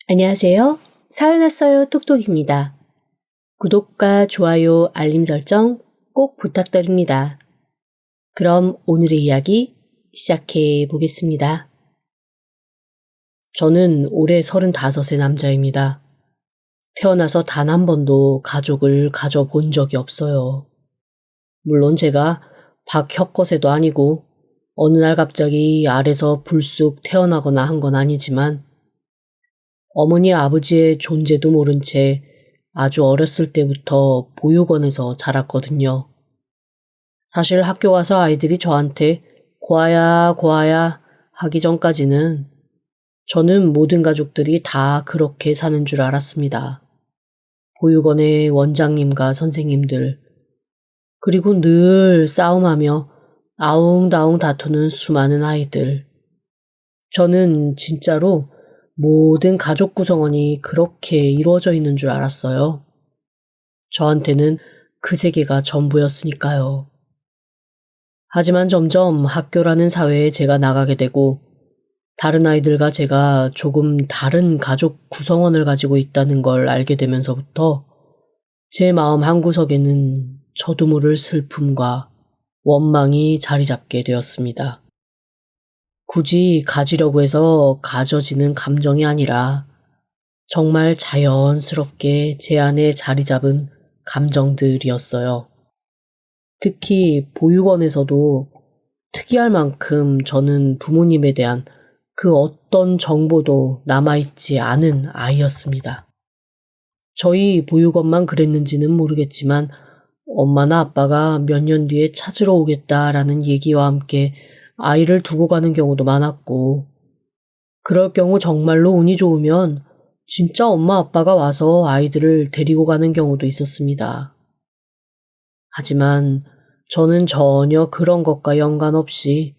안녕하세요. 사연 왔어요 톡톡입니다. 구독과 좋아요, 알림 설정 꼭 부탁드립니다. 그럼 오늘의 이야기 시작해 보겠습니다. 저는 올해 35의 남자입니다. 태어나서 단 한 번도 가족을 가져본 적이 없어요. 물론 제가 박혁거세도 아니고 어느 날 갑자기 알에서 불쑥 태어나거나 한 건 아니지만 어머니 아버지의 존재도 모른 채 아주 어렸을 때부터 보육원에서 자랐거든요. 사실 학교 가서 아이들이 저한테 고아야 고아야 하기 전까지는 저는 모든 가족들이 다 그렇게 사는 줄 알았습니다. 보육원의 원장님과 선생님들, 그리고 늘 싸움하며 아웅다웅 다투는 수많은 아이들. 저는 진짜로 모든 가족 구성원이 그렇게 이루어져 있는 줄 알았어요. 저한테는 그 세계가 전부였으니까요. 하지만 점점 학교라는 사회에 제가 나가게 되고 다른 아이들과 제가 조금 다른 가족 구성원을 가지고 있다는 걸 알게 되면서부터 제 마음 한구석에는 저도 모를 슬픔과 원망이 자리 잡게 되었습니다. 굳이 가지려고 해서 가져지는 감정이 아니라 정말 자연스럽게 제 안에 자리 잡은 감정들이었어요. 특히 보육원에서도 특이할 만큼 저는 부모님에 대한 그 어떤 정보도 남아있지 않은 아이였습니다. 저희 보육원만 그랬는지는 모르겠지만 엄마나 아빠가 몇 년 뒤에 찾으러 오겠다라는 얘기와 함께 아이를 두고 가는 경우도 많았고, 그럴 경우 정말로 운이 좋으면 진짜 엄마 아빠가 와서 아이들을 데리고 가는 경우도 있었습니다. 하지만 저는 전혀 그런 것과 연관없이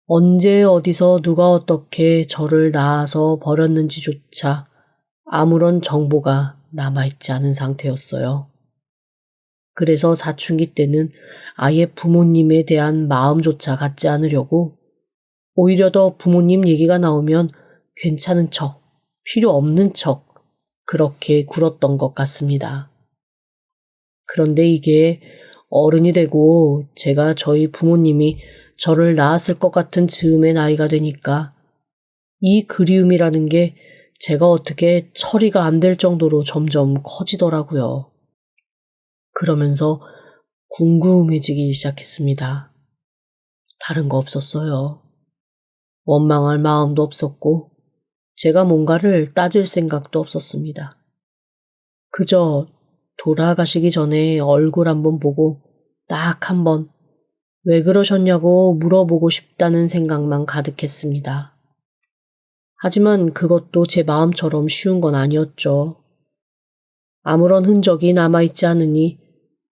언제 어디서 누가 어떻게 저를 낳아서 버렸는지조차 아무런 정보가 남아있지 않은 상태였어요. 그래서 사춘기 때는 아예 부모님에 대한 마음조차 갖지 않으려고 오히려 더 부모님 얘기가 나오면 괜찮은 척, 필요 없는 척 그렇게 굴었던 것 같습니다. 그런데 이게 어른이 되고 제가 저희 부모님이 저를 낳았을 것 같은 즈음의 나이가 되니까 이 그리움이라는 게 제가 어떻게 처리가 안 될 정도로 점점 커지더라고요. 그러면서 궁금해지기 시작했습니다. 다른 거 없었어요. 원망할 마음도 없었고 제가 뭔가를 따질 생각도 없었습니다. 그저 돌아가시기 전에 얼굴 한번 보고 딱 한번 왜 그러셨냐고 물어보고 싶다는 생각만 가득했습니다. 하지만 그것도 제 마음처럼 쉬운 건 아니었죠. 아무런 흔적이 남아있지 않으니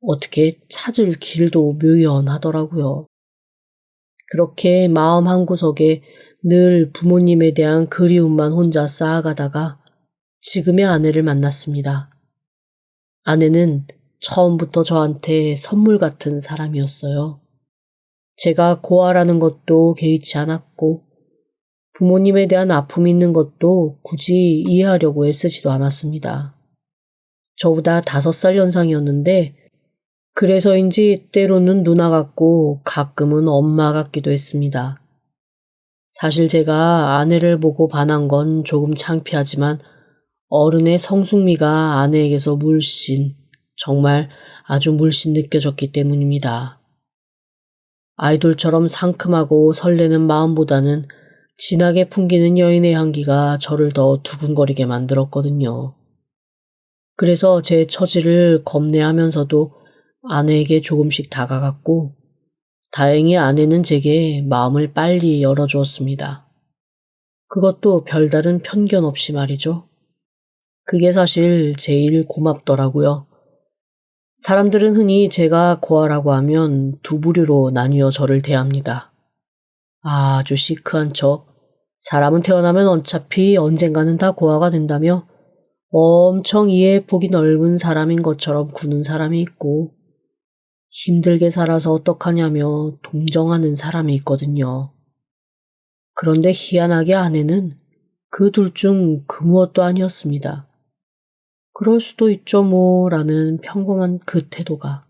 어떻게 찾을 길도 묘연하더라고요. 그렇게 마음 한구석에 늘 부모님에 대한 그리움만 혼자 쌓아가다가 지금의 아내를 만났습니다. 아내는 처음부터 저한테 선물 같은 사람이었어요. 제가 고아라는 것도 개의치 않았고 부모님에 대한 아픔이 있는 것도 굳이 이해하려고 애쓰지도 않았습니다. 저보다 5살 연상이었는데 그래서인지 때로는 누나 같고 가끔은 엄마 같기도 했습니다. 사실 제가 아내를 보고 반한 건 조금 창피하지만 어른의 성숙미가 아내에게서 물씬, 정말 아주 물씬 느껴졌기 때문입니다. 아이돌처럼 상큼하고 설레는 마음보다는 진하게 풍기는 여인의 향기가 저를 더 두근거리게 만들었거든요. 그래서 제 처지를 겁내하면서도 아내에게 조금씩 다가갔고 다행히 아내는 제게 마음을 빨리 열어주었습니다. 그것도 별다른 편견 없이 말이죠. 그게 사실 제일 고맙더라고요. 사람들은 흔히 제가 고아라고 하면 두 부류로 나뉘어 저를 대합니다. 아주 시크한 척, 사람은 태어나면 어차피 언젠가는 다 고아가 된다며 엄청 이해 폭이 넓은 사람인 것처럼 구는 사람이 있고 힘들게 살아서 어떡하냐며 동정하는 사람이 있거든요. 그런데 희한하게 아내는 그 둘 중 그 무엇도 아니었습니다. 그럴 수도 있죠 뭐 라는 평범한 그 태도가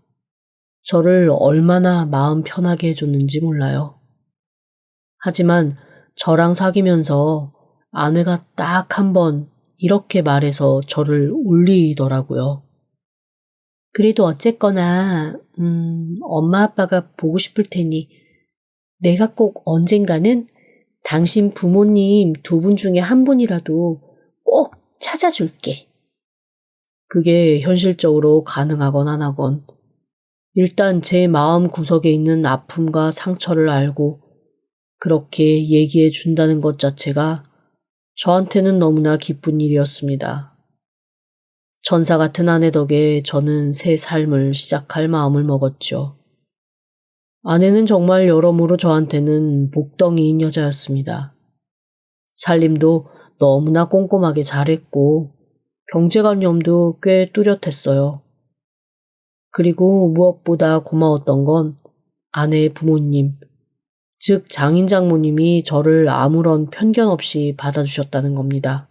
저를 얼마나 마음 편하게 해줬는지 몰라요. 하지만 저랑 사귀면서 아내가 딱 한 번 이렇게 말해서 저를 울리더라고요. 그래도 어쨌거나 엄마 아빠가 보고 싶을 테니 내가 꼭 언젠가는 당신 부모님 두 분 중에 한 분이라도 꼭 찾아줄게. 그게 현실적으로 가능하건 안 하건 일단 제 마음 구석에 있는 아픔과 상처를 알고 그렇게 얘기해 준다는 것 자체가 저한테는 너무나 기쁜 일이었습니다. 천사 같은 아내 덕에 저는 새 삶을 시작할 마음을 먹었죠. 아내는 정말 여러모로 저한테는 복덩이인 여자였습니다. 살림도 너무나 꼼꼼하게 잘했고 경제관념도 꽤 뚜렷했어요. 그리고 무엇보다 고마웠던 건 아내의 부모님, 즉 장인 장모님이 저를 아무런 편견 없이 받아주셨다는 겁니다.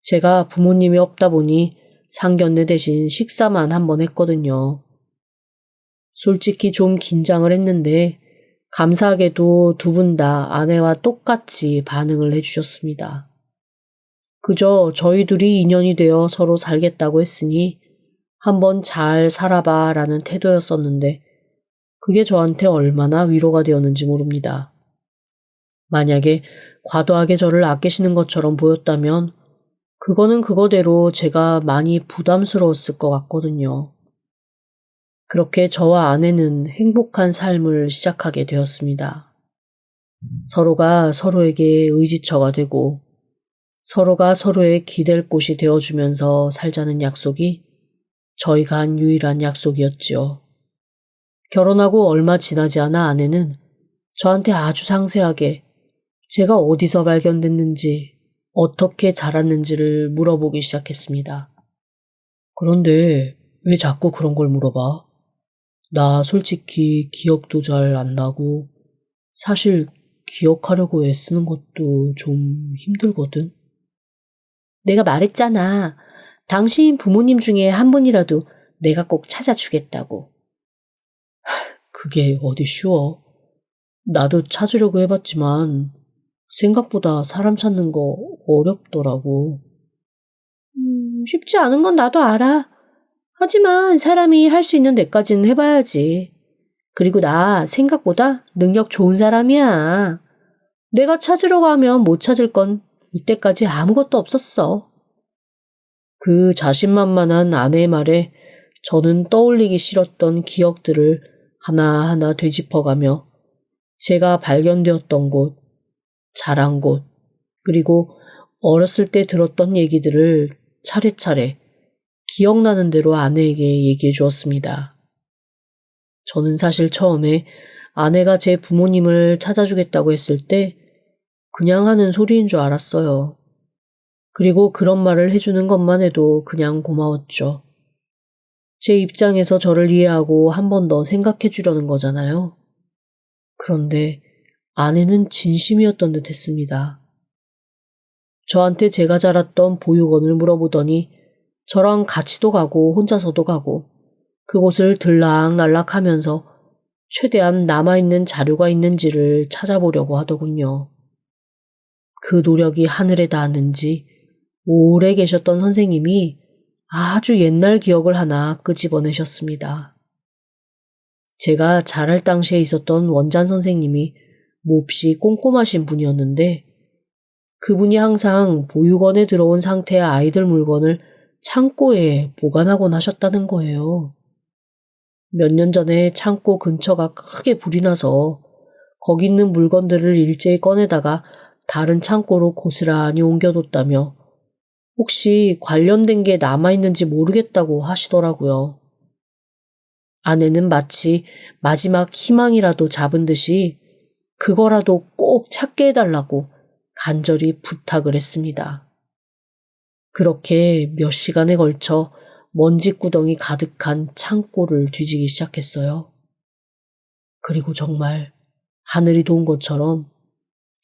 제가 부모님이 없다 보니 상견례 대신 식사만 한 번 했거든요. 솔직히 좀 긴장을 했는데 감사하게도 두 분 다 아내와 똑같이 반응을 해주셨습니다. 그저 저희 둘이 인연이 되어 서로 살겠다고 했으니 한번 잘 살아봐 라는 태도였었는데 그게 저한테 얼마나 위로가 되었는지 모릅니다. 만약에 과도하게 저를 아끼시는 것처럼 보였다면 그거는 그거대로 제가 많이 부담스러웠을 것 같거든요. 그렇게 저와 아내는 행복한 삶을 시작하게 되었습니다. 서로가 서로에게 의지처가 되고 서로가 서로의 기댈 곳이 되어주면서 살자는 약속이 저희가 한 유일한 약속이었지요. 결혼하고 얼마 지나지 않아 아내는 저한테 아주 상세하게 제가 어디서 발견됐는지 어떻게 자랐는지를 물어보기 시작했습니다. 그런데 왜 자꾸 그런 걸 물어봐? 나 솔직히 기억도 잘 안 나고 사실 기억하려고 애쓰는 것도 좀 힘들거든. 내가 말했잖아. 당신 부모님 중에 한 분이라도 내가 꼭 찾아주겠다고. 그게 어디 쉬워. 나도 찾으려고 해봤지만 생각보다 사람 찾는 거 어렵더라고. 쉽지 않은 건 나도 알아. 하지만 사람이 할 수 있는 데까지는 해봐야지. 그리고 나 생각보다 능력 좋은 사람이야. 내가 찾으러 가면 못 찾을 건 이때까지 아무것도 없었어. 그 자신만만한 아내의 말에 저는 떠올리기 싫었던 기억들을 하나하나 되짚어가며 제가 발견되었던 곳, 자란 곳, 그리고 어렸을 때 들었던 얘기들을 차례차례 기억나는 대로 아내에게 얘기해 주었습니다. 저는 사실 처음에 아내가 제 부모님을 찾아주겠다고 했을 때 그냥 하는 소리인 줄 알았어요. 그리고 그런 말을 해주는 것만 해도 그냥 고마웠죠. 제 입장에서 저를 이해하고 한 번 더 생각해 주려는 거잖아요. 그런데 아내는 진심이었던 듯 했습니다. 저한테 제가 자랐던 보육원을 물어보더니 저랑 같이도 가고 혼자서도 가고 그곳을 들락날락 하면서 최대한 남아있는 자료가 있는지를 찾아보려고 하더군요. 그 노력이 하늘에 닿았는지 오래 계셨던 선생님이 아주 옛날 기억을 하나 끄집어내셨습니다. 제가 자랄 당시에 있었던 원장 선생님이 몹시 꼼꼼하신 분이었는데 그분이 항상 보육원에 들어온 상태의 아이들 물건을 창고에 보관하곤 하셨다는 거예요. 몇 년 전에 창고 근처가 크게 불이 나서 거기 있는 물건들을 일제히 꺼내다가 다른 창고로 고스란히 옮겨뒀다며 혹시 관련된 게 남아있는지 모르겠다고 하시더라고요. 아내는 마치 마지막 희망이라도 잡은 듯이 그거라도 꼭 찾게 해달라고 간절히 부탁을 했습니다. 그렇게 몇 시간에 걸쳐 먼지구덩이 가득한 창고를 뒤지기 시작했어요. 그리고 정말 하늘이 도운 것처럼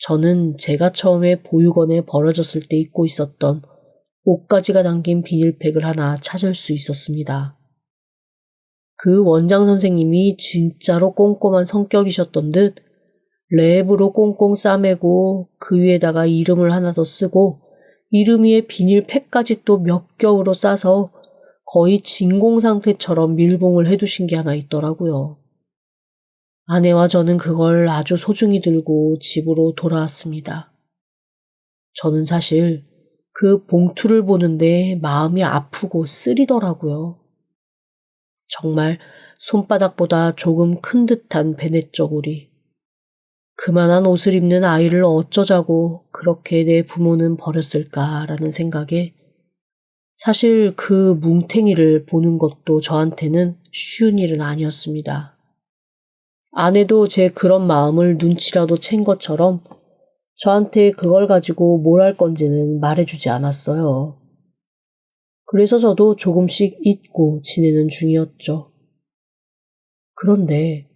저는 제가 처음에 보육원에 버려졌을 때 입고 있었던 옷가지가 담긴 비닐팩을 하나 찾을 수 있었습니다. 그 원장 선생님이 진짜로 꼼꼼한 성격이셨던 듯 랩으로 꽁꽁 싸매고 그 위에다가 이름을 하나 더 쓰고 이름 위에 비닐팩까지 또 몇 겹으로 싸서 거의 진공 상태처럼 밀봉을 해두신 게 하나 있더라고요. 아내와 저는 그걸 아주 소중히 들고 집으로 돌아왔습니다. 저는 사실 그 봉투를 보는데 마음이 아프고 쓰리더라고요. 정말 손바닥보다 조금 큰 듯한 베넷저고리. 그만한 옷을 입는 아이를 어쩌자고 그렇게 내 부모는 버렸을까라는 생각에 사실 그 뭉탱이를 보는 것도 저한테는 쉬운 일은 아니었습니다. 아내도 제 그런 마음을 눈치라도 챈 것처럼 저한테 그걸 가지고 뭘 할 건지는 말해주지 않았어요. 그래서 저도 조금씩 잊고 지내는 중이었죠. 그런데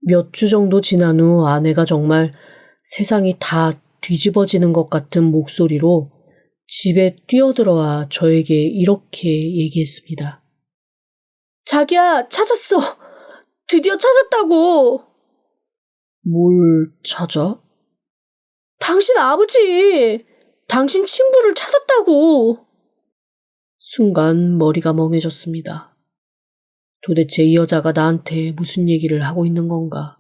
몇 주 정도 지난 후 아내가 정말 세상이 다 뒤집어지는 것 같은 목소리로 집에 뛰어들어와 저에게 이렇게 얘기했습니다. 자기야, 찾았어. 드디어 찾았다고. 뭘 찾아? 당신 아버지. 당신 친구를 찾았다고. 순간 머리가 멍해졌습니다. 도대체 이 여자가 나한테 무슨 얘기를 하고 있는 건가?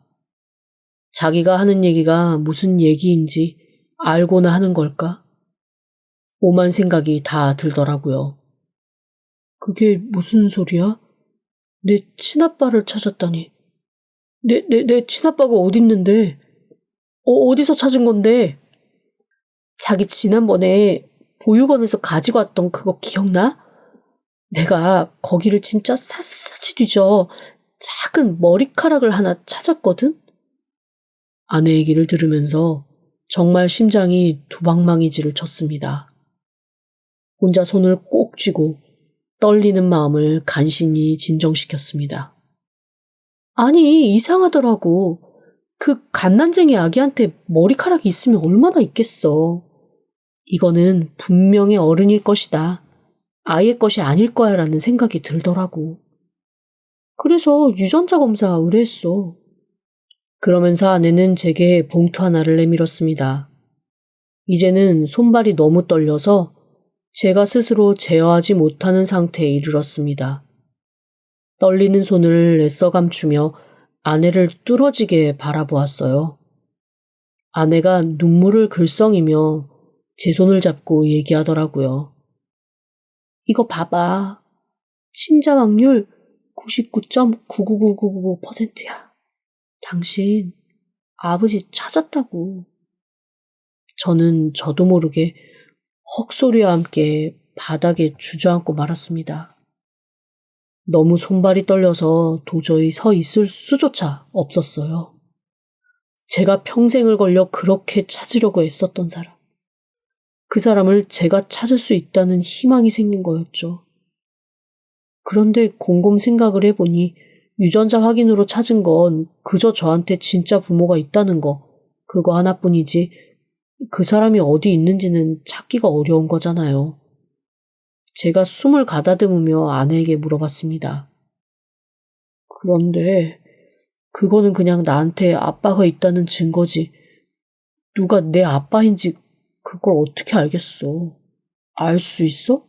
자기가 하는 얘기가 무슨 얘기인지 알고나 하는 걸까? 오만 생각이 다 들더라고요. 그게 무슨 소리야? 내 친아빠를 찾았다니. 내 친아빠가 어딨는데? 어디서 찾은 건데? 자기 지난번에 보육원에서 가지고 왔던 그거 기억나? 내가 거기를 진짜 샅샅이 뒤져 작은 머리카락을 하나 찾았거든? 아내 얘기를 들으면서 정말 심장이 두방망이질을 쳤습니다. 혼자 손을 꼭 쥐고 떨리는 마음을 간신히 진정시켰습니다. 아니, 이상하더라고. 그 갓난쟁이 아기한테 머리카락이 있으면 얼마나 있겠어. 이거는 분명히 어른일 것이다. 아이의 것이 아닐 거야 라는 생각이 들더라고. 그래서 유전자 검사 의뢰했어. 그러면서 아내는 제게 봉투 하나를 내밀었습니다. 이제는 손발이 너무 떨려서 제가 스스로 제어하지 못하는 상태에 이르렀습니다. 떨리는 손을 애써 감추며 아내를 뚫어지게 바라보았어요. 아내가 눈물을 글썽이며 제 손을 잡고 얘기하더라고요. 이거 봐봐. 친자 확률 99.99999%야. 당신 아버지 찾았다고. 저는 저도 모르게 헉소리와 함께 바닥에 주저앉고 말았습니다. 너무 손발이 떨려서 도저히 서 있을 수조차 없었어요. 제가 평생을 걸려 그렇게 찾으려고 애썼던 사람. 그 사람을 제가 찾을 수 있다는 희망이 생긴 거였죠. 그런데 곰곰 생각을 해보니 유전자 확인으로 찾은 건 그저 저한테 진짜 부모가 있다는 거, 그거 하나뿐이지 그 사람이 어디 있는지는 찾기가 어려운 거잖아요. 제가 숨을 가다듬으며 아내에게 물어봤습니다. 그런데 그거는 그냥 나한테 아빠가 있다는 증거지. 누가 내 아빠인지 그걸 어떻게 알겠어? 알 수 있어?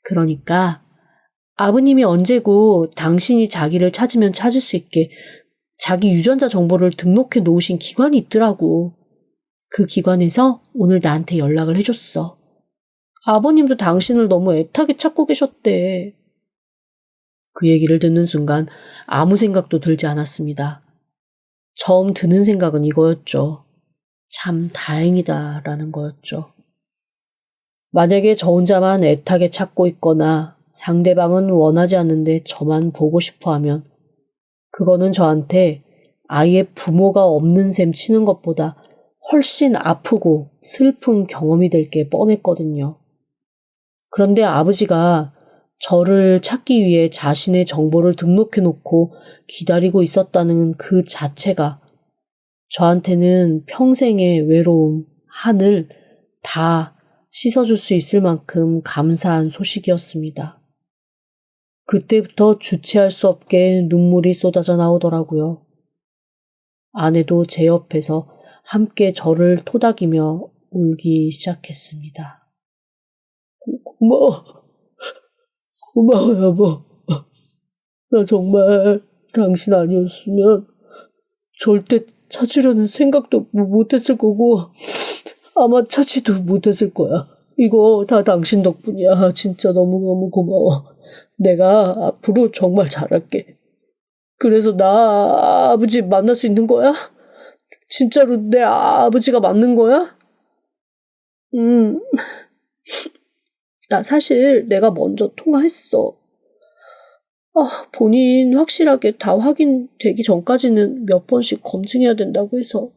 그러니까 아버님이 언제고 당신이 자기를 찾으면 찾을 수 있게 자기 유전자 정보를 등록해 놓으신 기관이 있더라고. 그 기관에서 오늘 나한테 연락을 해줬어. 아버님도 당신을 너무 애타게 찾고 계셨대. 그 얘기를 듣는 순간 아무 생각도 들지 않았습니다. 처음 드는 생각은 이거였죠. 참 다행이다라는 거였죠. 만약에 저 혼자만 애타게 찾고 있거나 상대방은 원하지 않는데 저만 보고 싶어 하면 그거는 저한테 아이의 부모가 없는 셈 치는 것보다 훨씬 아프고 슬픈 경험이 될 게 뻔했거든요. 그런데 아버지가 저를 찾기 위해 자신의 정보를 등록해 놓고 기다리고 있었다는 그 자체가 저한테는 평생의 외로움, 한을 다 씻어줄 수 있을 만큼 감사한 소식이었습니다. 그때부터 주체할 수 없게 눈물이 쏟아져 나오더라고요. 아내도 제 옆에서 함께 저를 토닥이며 울기 시작했습니다. 고마워, 여보. 나 정말 당신 아니었으면 절대 찾으려는 생각도 못했을 거고 아마 찾지도 못했을 거야. 이거 다 당신 덕분이야. 진짜 너무너무 고마워. 내가 앞으로 정말 잘할게. 그래서 나 아버지 만날 수 있는 거야? 진짜로 내 아버지가 맞는 거야? 나 사실 내가 먼저 통화했어. 본인 확실하게 다 확인되기 전까지는 몇 번씩 검증해야 된다고 해서.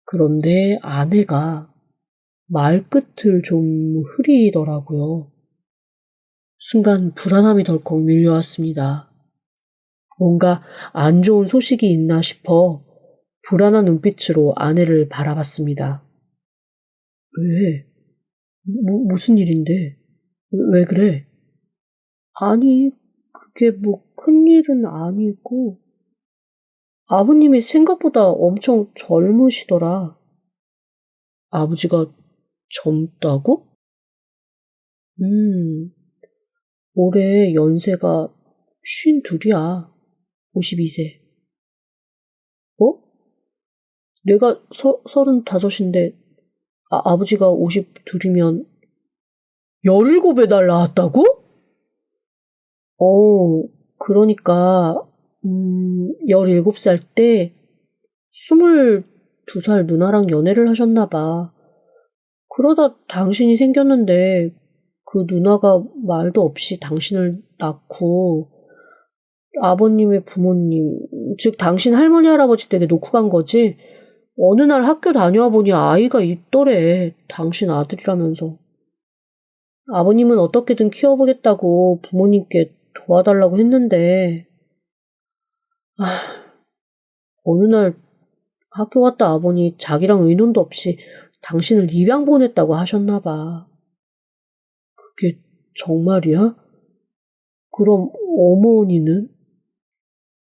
그런데 아내가 말끝을 좀 흐리더라고요. 순간 불안함이 덜컥 밀려왔습니다. 뭔가 안 좋은 소식이 있나 싶어 불안한 눈빛으로 아내를 바라봤습니다. 왜? 무슨 일인데? 왜 그래? 아니, 그게 뭐 큰일은 아니고 아버님이 생각보다 엄청 젊으시더라. 아버지가 젊다고? 올해 연세가 52이야. 52세. 어? 내가 35인데 아버지가 52이면 17에 날 낳았다고? 그러니까 17살 때 22살 누나랑 연애를 하셨나 봐. 그러다 당신이 생겼는데 그 누나가 말도 없이 당신을 낳고 아버님의 부모님, 즉 당신 할머니 할아버지 댁에 놓고 간 거지. 어느 날 학교 다녀와 보니 아이가 있더래. 당신 아들이라면서. 아버님은 어떻게든 키워보겠다고 부모님께 도와달라고 했는데 어느 날 학교 갔다 와보니 자기랑 의논도 없이 당신을 입양 보냈다고 하셨나 봐. 그게 정말이야? 그럼 어머니는?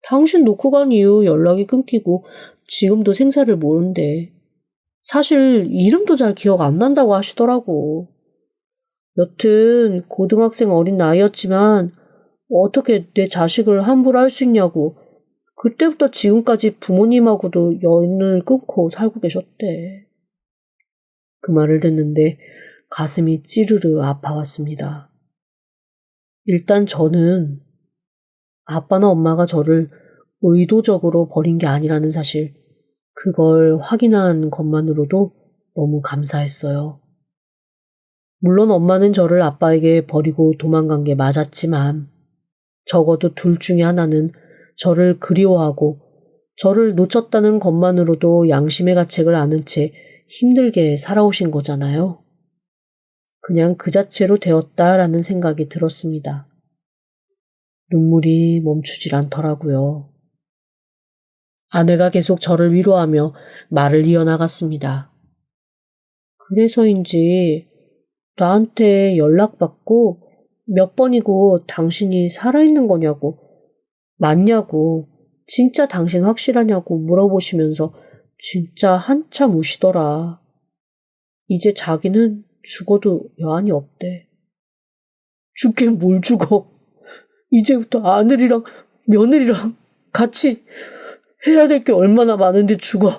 당신 놓고 간 이후 연락이 끊기고 지금도 생사를 모른대. 사실 이름도 잘 기억 안 난다고 하시더라고. 여튼 고등학생 어린 나이였지만 어떻게 내 자식을 함부로 할 수 있냐고 그때부터 지금까지 부모님하고도 연을 끊고 살고 계셨대. 그 말을 듣는데 가슴이 찌르르 아파왔습니다. 일단 저는 아빠나 엄마가 저를 의도적으로 버린 게 아니라는 사실, 그걸 확인한 것만으로도 너무 감사했어요. 물론 엄마는 저를 아빠에게 버리고 도망간 게 맞았지만 적어도 둘 중에 하나는 저를 그리워하고 저를 놓쳤다는 것만으로도 양심의 가책을 아는 채 힘들게 살아오신 거잖아요. 그냥 그 자체로 되었다라는 생각이 들었습니다. 눈물이 멈추질 않더라고요. 아내가 계속 저를 위로하며 말을 이어나갔습니다. 그래서인지 나한테 연락받고 몇 번이고 당신이 살아있는 거냐고, 맞냐고, 진짜 당신 확실하냐고 물어보시면서 진짜 한참 우시더라. 이제 자기는 죽어도 여한이 없대. 죽긴 뭘 죽어. 이제부터 아들이랑 며느리랑 같이 해야 될 게 얼마나 많은데 죽어.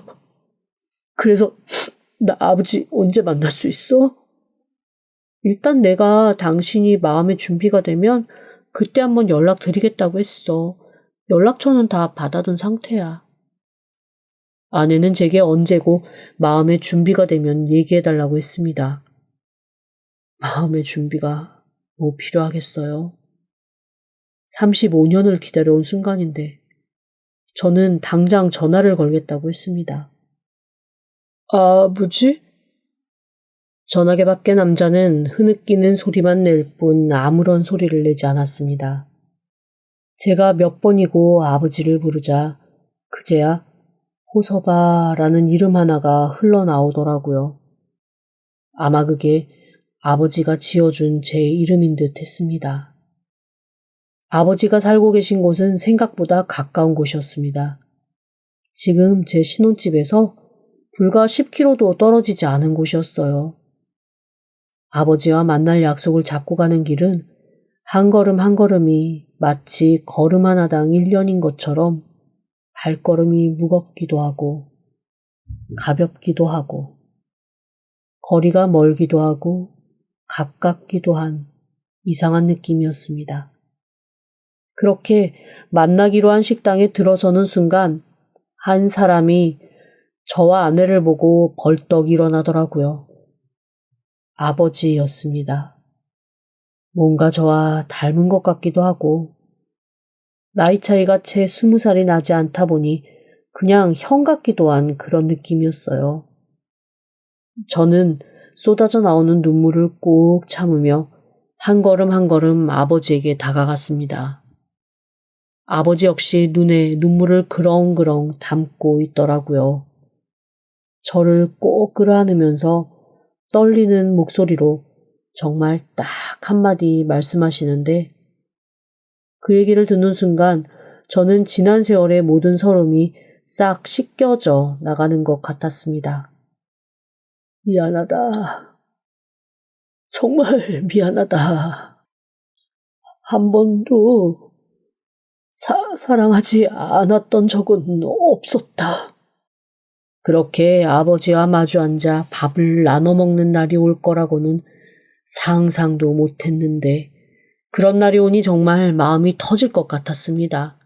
그래서 나 아버지 언제 만날 수 있어? 일단 내가 당신이 마음의 준비가 되면 그때 한번 연락드리겠다고 했어. 연락처는 다 받아둔 상태야. 아내는 제게 언제고 마음의 준비가 되면 얘기해달라고 했습니다. 마음의 준비가 뭐 필요하겠어요? 35년을 기다려온 순간인데 저는 당장 전화를 걸겠다고 했습니다. 아버지? 전화기 밖의 남자는 흐느끼는 소리만 낼 뿐 아무런 소리를 내지 않았습니다. 제가 몇 번이고 아버지를 부르자 그제야 호서바라는 이름 하나가 흘러나오더라고요. 아마 그게 아버지가 지어준 제 이름인 듯 했습니다. 아버지가 살고 계신 곳은 생각보다 가까운 곳이었습니다. 지금 제 신혼집에서 불과 10km도 떨어지지 않은 곳이었어요. 아버지와 만날 약속을 잡고 가는 길은 한 걸음 한 걸음이 마치 걸음 하나당 1년인 것처럼 발걸음이 무겁기도 하고 가볍기도 하고 거리가 멀기도 하고 가깝기도 한 이상한 느낌이었습니다. 그렇게 만나기로 한 식당에 들어서는 순간 한 사람이 저와 아내를 보고 벌떡 일어나더라고요. 아버지였습니다. 뭔가 저와 닮은 것 같기도 하고 나이 차이가 채 20살이 나지 않다 보니 그냥 형 같기도 한 그런 느낌이었어요. 저는 쏟아져 나오는 눈물을 꾹 참으며 한 걸음 한 걸음 아버지에게 다가갔습니다. 아버지 역시 눈에 눈물을 그렁그렁 담고 있더라고요. 저를 꼭 끌어안으면서 떨리는 목소리로 정말 딱 한마디 말씀하시는데 그 얘기를 듣는 순간 저는 지난 세월의 모든 서름이 싹 씻겨져 나가는 것 같았습니다. 미안하다. 정말 미안하다. 한 번도 사랑하지 않았던 적은 없었다. 그렇게 아버지와 마주 앉아 밥을 나눠 먹는 날이 올 거라고는 상상도 못했는데 그런 날이 오니 정말 마음이 터질 것 같았습니다.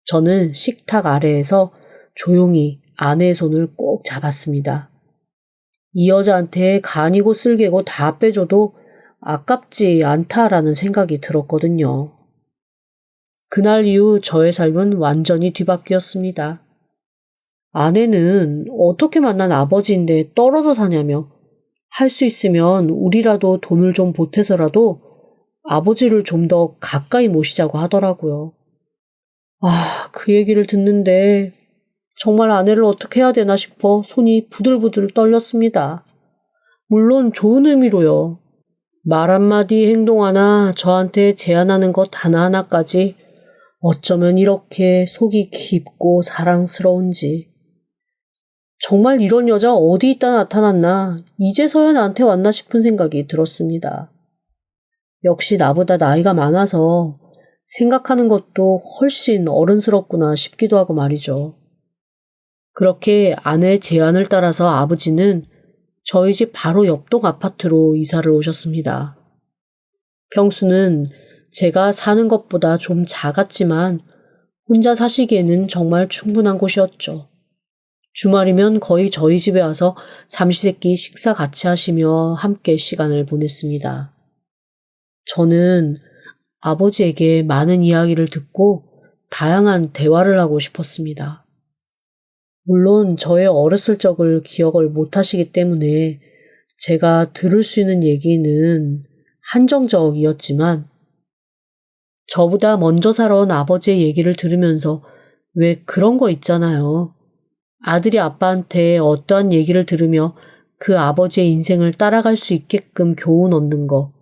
저는 식탁 아래에서 조용히 아내의 손을 꼭 잡았습니다. 이 여자한테 간이고 쓸개고 다 빼줘도 아깝지 않다라는 생각이 들었거든요. 그날 이후 저의 삶은 완전히 뒤바뀌었습니다. 아내는 어떻게 만난 아버지인데 떨어져 사냐며 할 수 있으면 우리라도 돈을 좀 보태서라도 아버지를 좀 더 가까이 모시자고 하더라고요. 그 얘기를 듣는데 정말 아내를 어떻게 해야 되나 싶어 손이 부들부들 떨렸습니다. 물론 좋은 의미로요. 말 한마디 행동 하나 저한테 제안하는 것 하나하나까지 어쩌면 이렇게 속이 깊고 사랑스러운지. 정말 이런 여자 어디 있다 나타났나 이제서야 나한테 왔나 싶은 생각이 들었습니다. 역시 나보다 나이가 많아서 생각하는 것도 훨씬 어른스럽구나 싶기도 하고 말이죠. 그렇게 아내의 제안을 따라서 아버지는 저희 집 바로 옆동 아파트로 이사를 오셨습니다. 평수는 제가 사는 것보다 좀 작았지만 혼자 사시기에는 정말 충분한 곳이었죠. 주말이면 거의 저희 집에 와서 삼시세끼 식사 같이 하시며 함께 시간을 보냈습니다. 저는 아버지에게 많은 이야기를 듣고 다양한 대화를 하고 싶었습니다. 물론 저의 어렸을 적을 기억을 못하시기 때문에 제가 들을 수 있는 얘기는 한정적이었지만 저보다 먼저 살아온 아버지의 얘기를 들으면서 왜 그런 거 있잖아요. 아들이 아빠한테 어떠한 얘기를 들으며 그 아버지의 인생을 따라갈 수 있게끔 교훈 얻는 거.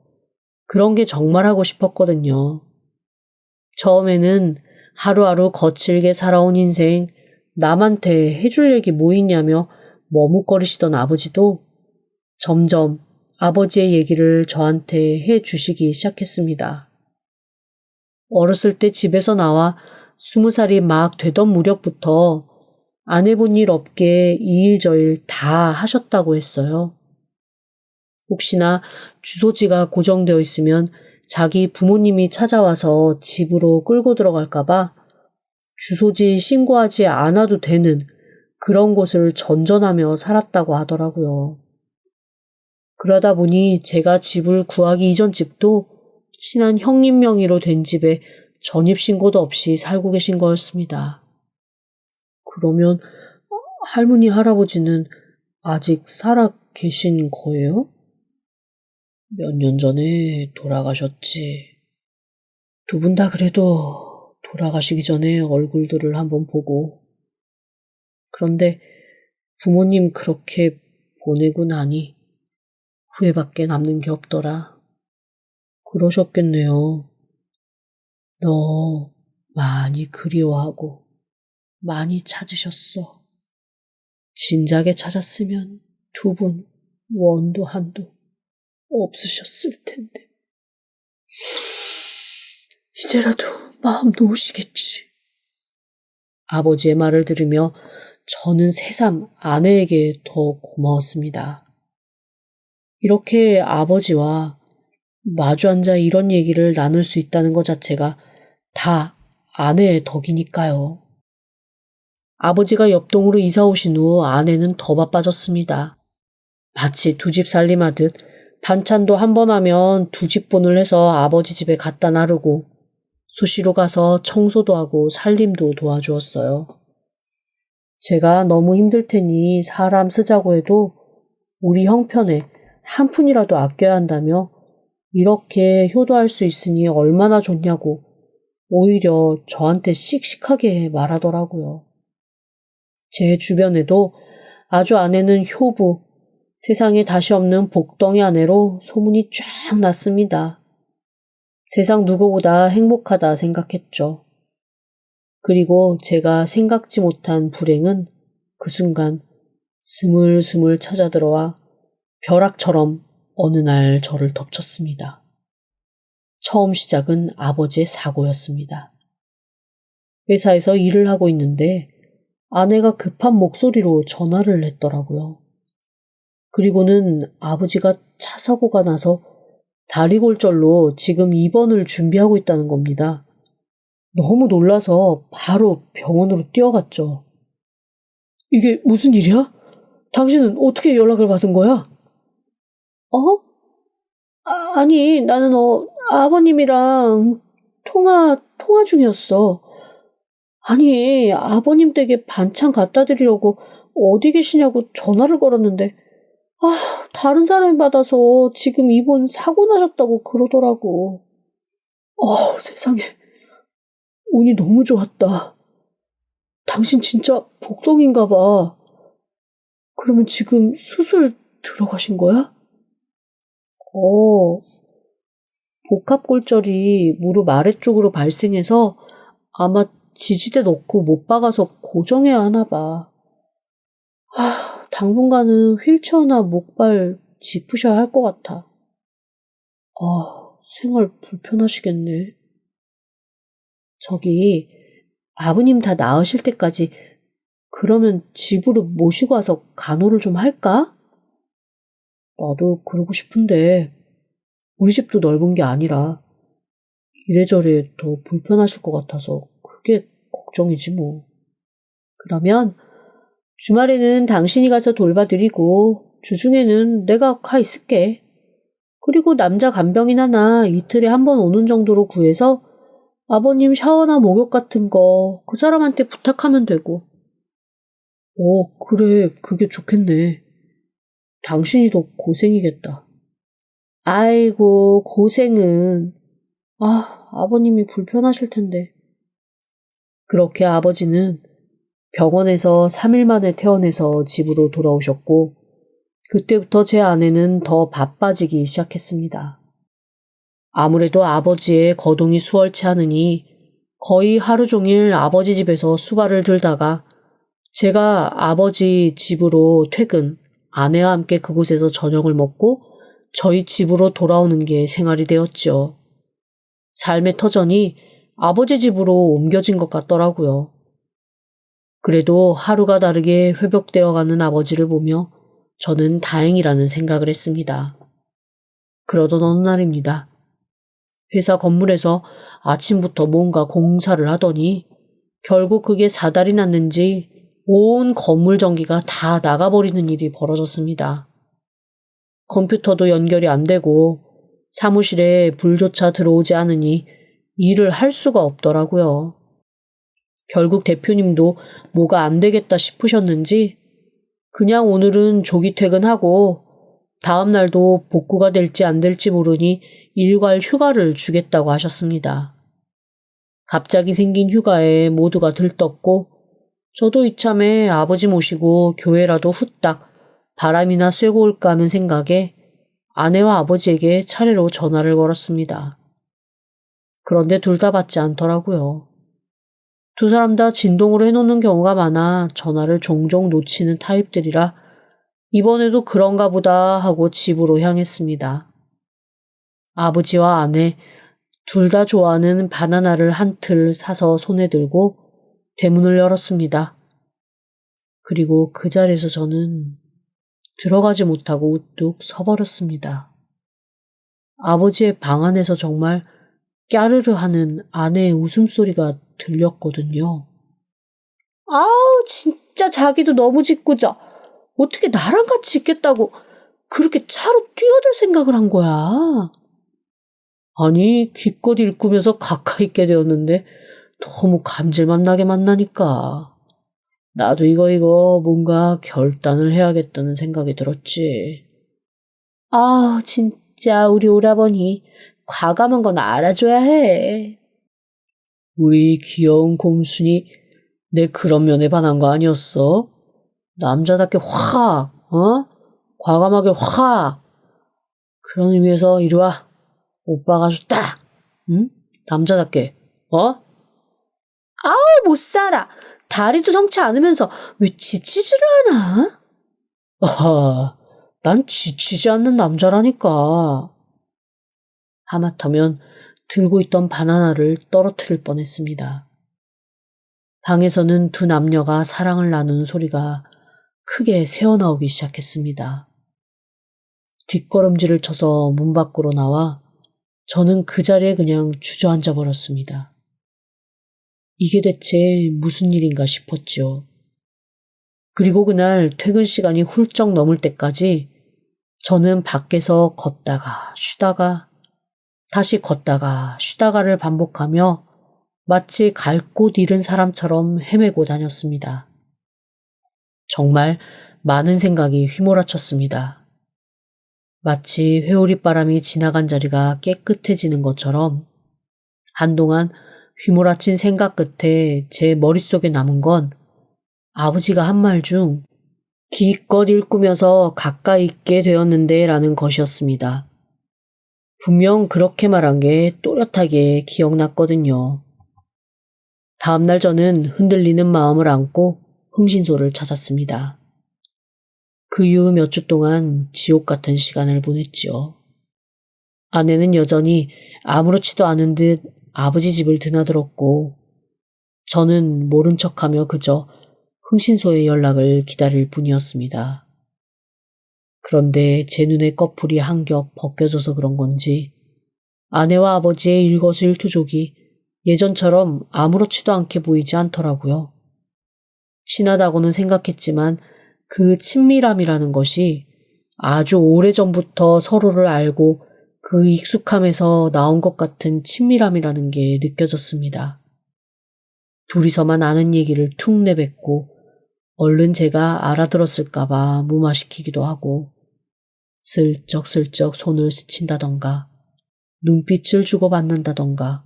그런 게 정말 하고 싶었거든요. 처음에는 하루하루 거칠게 살아온 인생, 남한테 해줄 얘기 뭐 있냐며 머뭇거리시던 아버지도 점점 아버지의 얘기를 저한테 해주시기 시작했습니다. 어렸을 때 집에서 나와 20살이 막 되던 무렵부터 안 해본 일 없게 이 일 저 일 다 하셨다고 했어요. 혹시나 주소지가 고정되어 있으면 자기 부모님이 찾아와서 집으로 끌고 들어갈까봐 주소지 신고하지 않아도 되는 그런 곳을 전전하며 살았다고 하더라고요. 그러다 보니 제가 집을 구하기 이전 집도 친한 형님 명의로 된 집에 전입신고도 없이 살고 계신 거였습니다. 그러면 할머니, 할아버지는 아직 살아 계신 거예요? 몇 년 전에 돌아가셨지. 두 분 다 그래도 돌아가시기 전에 얼굴들을 한번 보고 그런데 부모님 그렇게 보내고 나니 후회밖에 남는 게 없더라. 그러셨겠네요. 너 많이 그리워하고 많이 찾으셨어. 진작에 찾았으면 두 분 원도 한도 없으셨을 텐데. 이제라도 마음 놓으시겠지. 아버지의 말을 들으며 저는 새삼 아내에게 더 고마웠습니다. 이렇게 아버지와 마주 앉아 이런 얘기를 나눌 수 있다는 것 자체가 다 아내의 덕이니까요. 아버지가 옆동으로 이사 오신 후 아내는 더 바빠졌습니다. 마치 두 집 살림하듯 반찬도 한 번 하면 두 집 분을 해서 아버지 집에 갖다 나르고 수시로 가서 청소도 하고 살림도 도와주었어요. 제가 너무 힘들 테니 사람 쓰자고 해도 우리 형편에 한 푼이라도 아껴야 한다며 이렇게 효도할 수 있으니 얼마나 좋냐고 오히려 저한테 씩씩하게 말하더라고요. 제 주변에도 아주 아내는 효부, 세상에 다시 없는 복덩이 아내로 소문이 쫙 났습니다. 세상 누구보다 행복하다 생각했죠. 그리고 제가 생각지 못한 불행은 그 순간 스물스물 찾아들어와 벼락처럼 어느 날 저를 덮쳤습니다. 처음 시작은 아버지의 사고였습니다. 회사에서 일을 하고 있는데 아내가 급한 목소리로 전화를 했더라고요. 그리고는 아버지가 차 사고가 나서 다리골절로 지금 입원을 준비하고 있다는 겁니다. 너무 놀라서 바로 병원으로 뛰어갔죠. 이게 무슨 일이야? 당신은 어떻게 연락을 받은 거야? 아니, 나는 아버님이랑 통화 중이었어. 아니, 아버님 댁에 반찬 갖다 드리려고 어디 계시냐고 전화를 걸었는데, 다른 사람이 받아서 지금 입원 사고 나셨다고 그러더라고. 세상에. 운이 너무 좋았다. 당신 진짜 복덩인가 봐. 그러면 지금 수술 들어가신 거야? 복합골절이 무릎 아래쪽으로 발생해서 아마 지지대 넣고 못 박아서 고정해야 하나 봐. 당분간은 휠체어나 목발 짚으셔야 할 것 같아. 생활 불편하시겠네. 저기, 아버님 다 나으실 때까지 그러면 집으로 모시고 와서 간호를 좀 할까? 나도 그러고 싶은데 우리 집도 넓은 게 아니라 이래저래 더 불편하실 것 같아서 그게 걱정이지 뭐. 그러면 주말에는 당신이 가서 돌봐드리고 주중에는 내가 가 있을게. 그리고 남자 간병인 하나 이틀에 한 번 오는 정도로 구해서 아버님 샤워나 목욕 같은 거 그 사람한테 부탁하면 되고. 그래, 그게 좋겠네. 당신이 더 고생이겠다. 아이고, 고생은. 아버님이 불편하실 텐데. 그렇게 아버지는 병원에서 3일 만에 퇴원해서 집으로 돌아오셨고, 그때부터 제 아내는 더 바빠지기 시작했습니다. 아무래도 아버지의 거동이 수월치 않으니 거의 하루 종일 아버지 집에서 수발을 들다가 제가 아버지 집으로 퇴근, 아내와 함께 그곳에서 저녁을 먹고 저희 집으로 돌아오는 게 생활이 되었죠. 삶의 터전이 아버지 집으로 옮겨진 것 같더라고요. 그래도 하루가 다르게 회복되어가는 아버지를 보며 저는 다행이라는 생각을 했습니다. 그러던 어느 날입니다. 회사 건물에서 아침부터 뭔가 공사를 하더니 결국 그게 사달이 났는지 온 건물 전기가 다 나가버리는 일이 벌어졌습니다. 컴퓨터도 연결이 안 되고 사무실에 불조차 들어오지 않으니 일을 할 수가 없더라고요. 결국 대표님도 뭐가 안 되겠다 싶으셨는지 그냥 오늘은 조기 퇴근하고 다음 날도 복구가 될지 안 될지 모르니 일괄 휴가를 주겠다고 하셨습니다. 갑자기 생긴 휴가에 모두가 들떴고 저도 이참에 아버지 모시고 교회라도 후딱 바람이나 쐬고 올까 하는 생각에 아내와 아버지에게 차례로 전화를 걸었습니다. 그런데 둘 다 받지 않더라고요. 두 사람 다 진동으로 해놓는 경우가 많아 전화를 종종 놓치는 타입들이라 이번에도 그런가 보다 하고 집으로 향했습니다. 아버지와 아내 둘 다 좋아하는 바나나를 한 틀 사서 손에 들고 대문을 열었습니다. 그리고 그 자리에서 저는 들어가지 못하고 우뚝 서버렸습니다. 아버지의 방 안에서 정말 까르르 하는 아내의 웃음소리가 들렸거든요. 아우, 진짜 자기도 너무 짓궂어. 어떻게 나랑 같이 있겠다고 그렇게 차로 뛰어들 생각을 한 거야. 아니, 기껏 일꾸면서 가까이 있게 되었는데 너무 감질만 나게 만나니까. 나도 이거 뭔가 결단을 해야겠다는 생각이 들었지. 아, 진짜 우리 오라버니 과감한 건 알아줘야 해. 우리 귀여운 곰순이 내 그런 면에 반한 거 아니었어? 남자답게 확, 과감하게 확. 그런 의미에서 이리 와. 오빠가 아주 딱, 응? 남자답게, 아우, 못 살아. 다리도 성치 않으면서 왜 지치지를 않아? 난 지치지 않는 남자라니까. 하마터면 들고 있던 바나나를 떨어뜨릴 뻔했습니다. 방에서는 두 남녀가 사랑을 나누는 소리가 크게 새어나오기 시작했습니다. 뒷걸음질을 쳐서 문 밖으로 나와 저는 그 자리에 그냥 주저앉아 버렸습니다. 이게 대체 무슨 일인가 싶었죠. 그리고 그날 퇴근 시간이 훌쩍 넘을 때까지 저는 밖에서 걷다가 쉬다가 다시 걷다가 쉬다가를 반복하며 마치 갈 곳 잃은 사람처럼 헤매고 다녔습니다. 정말 많은 생각이 휘몰아쳤습니다. 마치 회오리바람이 지나간 자리가 깨끗해지는 것처럼 한동안 휘몰아친 생각 끝에 제 머릿속에 남은 건 아버지가 한 말 중 기껏 일꾸면서 가까이 있게 되었는데 라는 것이었습니다. 분명 그렇게 말한 게 또렷하게 기억났거든요. 다음날 저는 흔들리는 마음을 안고 흥신소를 찾았습니다. 그 이후 몇 주 동안 지옥 같은 시간을 보냈지요. 아내는 여전히 아무렇지도 않은 듯 아버지 집을 드나들었고 저는 모른 척하며 그저 흥신소의 연락을 기다릴 뿐이었습니다. 그런데 제 눈에 꺼풀이 한 겹 벗겨져서 그런 건지 아내와 아버지의 일거수일투족이 예전처럼 아무렇지도 않게 보이지 않더라고요. 친하다고는 생각했지만 그 친밀함이라는 것이 아주 오래전부터 서로를 알고 그 익숙함에서 나온 것 같은 친밀함이라는 게 느껴졌습니다. 둘이서만 아는 얘기를 툭 내뱉고 얼른 제가 알아들었을까봐 무마시키기도 하고 슬쩍슬쩍 손을 스친다던가 눈빛을 주고받는다던가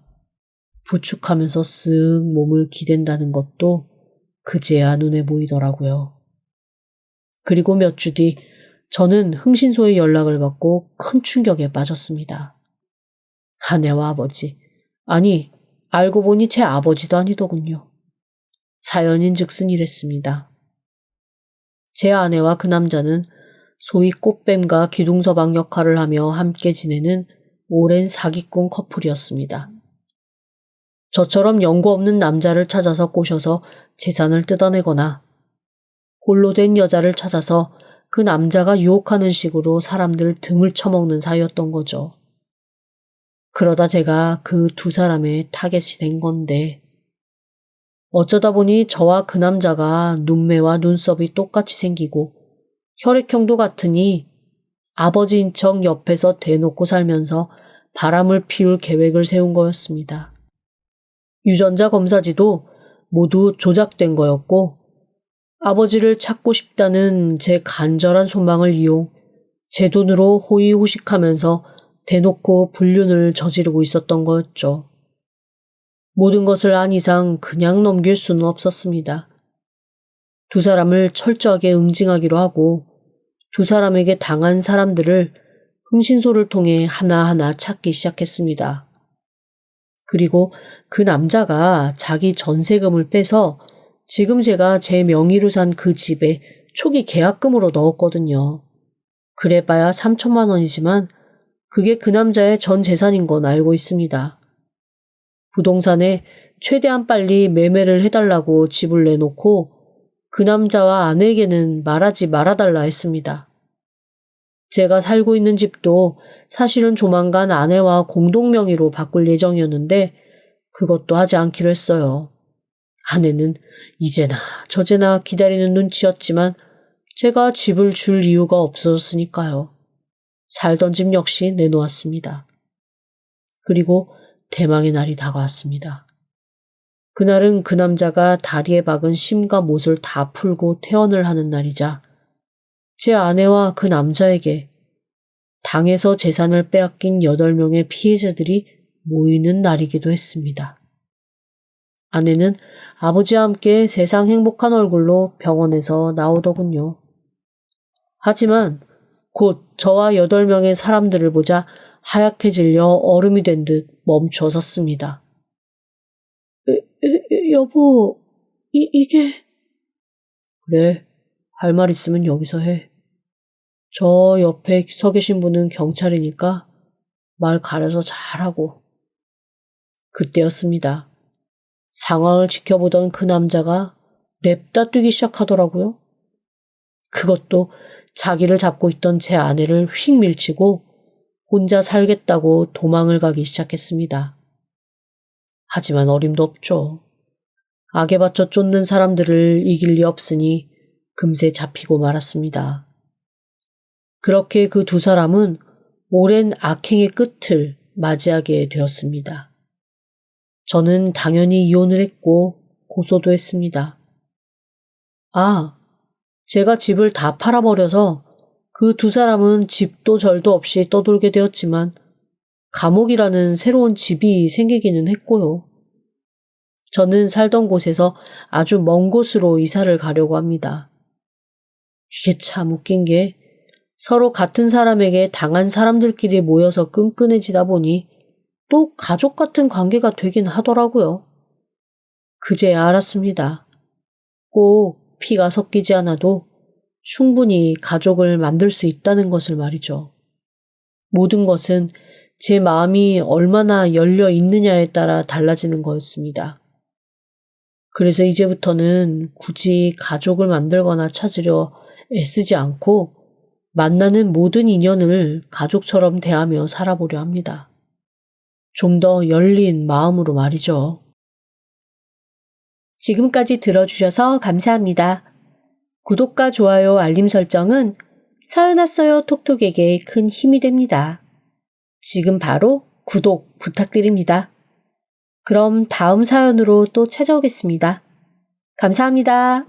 부축하면서 쓱 몸을 기댄다는 것도 그제야 눈에 보이더라고요. 그리고 몇 주 뒤 저는 흥신소의 연락을 받고 큰 충격에 빠졌습니다. 아내와 아버지, 아니 알고 보니 제 아버지도 아니더군요. 사연인즉슨 이랬습니다. 제 아내와 그 남자는 소위 꽃뱀과 기둥서방 역할을 하며 함께 지내는 오랜 사기꾼 커플이었습니다. 저처럼 연고 없는 남자를 찾아서 꼬셔서 재산을 뜯어내거나 홀로 된 여자를 찾아서 그 남자가 유혹하는 식으로 사람들 등을 쳐먹는 사이였던 거죠. 그러다 제가 그 두 사람의 타겟이 된 건데 어쩌다 보니 저와 그 남자가 눈매와 눈썹이 똑같이 생기고 혈액형도 같으니 아버지인 척 옆에서 대놓고 살면서 바람을 피울 계획을 세운 거였습니다. 유전자 검사지도 모두 조작된 거였고 아버지를 찾고 싶다는 제 간절한 소망을 이용 제 돈으로 호의호식하면서 대놓고 불륜을 저지르고 있었던 거였죠. 모든 것을 안 이상 그냥 넘길 수는 없었습니다. 두 사람을 철저하게 응징하기로 하고 두 사람에게 당한 사람들을 흥신소를 통해 하나하나 찾기 시작했습니다. 그리고 그 남자가 자기 전세금을 빼서 지금 제가 제 명의로 산 그 집에 초기 계약금으로 넣었거든요. 그래봐야 3천만 원이지만 그게 그 남자의 전 재산인 건 알고 있습니다. 부동산에 최대한 빨리 매매를 해달라고 집을 내놓고 그 남자와 아내에게는 말하지 말아달라 했습니다. 제가 살고 있는 집도 사실은 조만간 아내와 공동명의로 바꿀 예정이었는데 그것도 하지 않기로 했어요. 아내는 이제나 저제나 기다리는 눈치였지만 제가 집을 줄 이유가 없어졌으니까요. 살던 집 역시 내놓았습니다. 그리고 대망의 날이 다가왔습니다. 그날은 그 남자가 다리에 박은 심과 못을 다 풀고 퇴원을 하는 날이자 제 아내와 그 남자에게 당에서 재산을 빼앗긴 8명의 피해자들이 모이는 날이기도 했습니다. 아내는 아버지와 함께 세상 행복한 얼굴로 병원에서 나오더군요. 하지만 곧 저와 8명의 사람들을 보자 하얗게 질려 얼음이 된 듯 멈추어 섰습니다. 여보, 이게... 그래, 할 말 있으면 여기서 해. 저 옆에 서 계신 분은 경찰이니까 말 가려서 잘하고. 그때였습니다. 상황을 지켜보던 그 남자가 냅다 뛰기 시작하더라고요. 그것도 자기를 잡고 있던 제 아내를 휙 밀치고 혼자 살겠다고 도망을 가기 시작했습니다. 하지만 어림도 없죠. 악에 받쳐 쫓는 사람들을 이길 리 없으니 금세 잡히고 말았습니다. 그렇게 그 두 사람은 오랜 악행의 끝을 맞이하게 되었습니다. 저는 당연히 이혼을 했고 고소도 했습니다. 제가 집을 다 팔아버려서 그 두 사람은 집도 절도 없이 떠돌게 되었지만 감옥이라는 새로운 집이 생기기는 했고요. 저는 살던 곳에서 아주 먼 곳으로 이사를 가려고 합니다. 이게 참 웃긴 게 서로 같은 사람에게 당한 사람들끼리 모여서 끈끈해지다 보니 또 가족 같은 관계가 되긴 하더라고요. 그제야 알았습니다. 꼭 피가 섞이지 않아도 충분히 가족을 만들 수 있다는 것을 말이죠. 모든 것은 제 마음이 얼마나 열려 있느냐에 따라 달라지는 거였습니다. 그래서 이제부터는 굳이 가족을 만들거나 찾으려 애쓰지 않고 만나는 모든 인연을 가족처럼 대하며 살아보려 합니다. 좀 더 열린 마음으로 말이죠. 지금까지 들어주셔서 감사합니다. 구독과 좋아요, 알림 설정은 사연 왔어요 톡톡에게 큰 힘이 됩니다. 지금 바로 구독 부탁드립니다. 그럼 다음 사연으로 또 찾아오겠습니다. 감사합니다.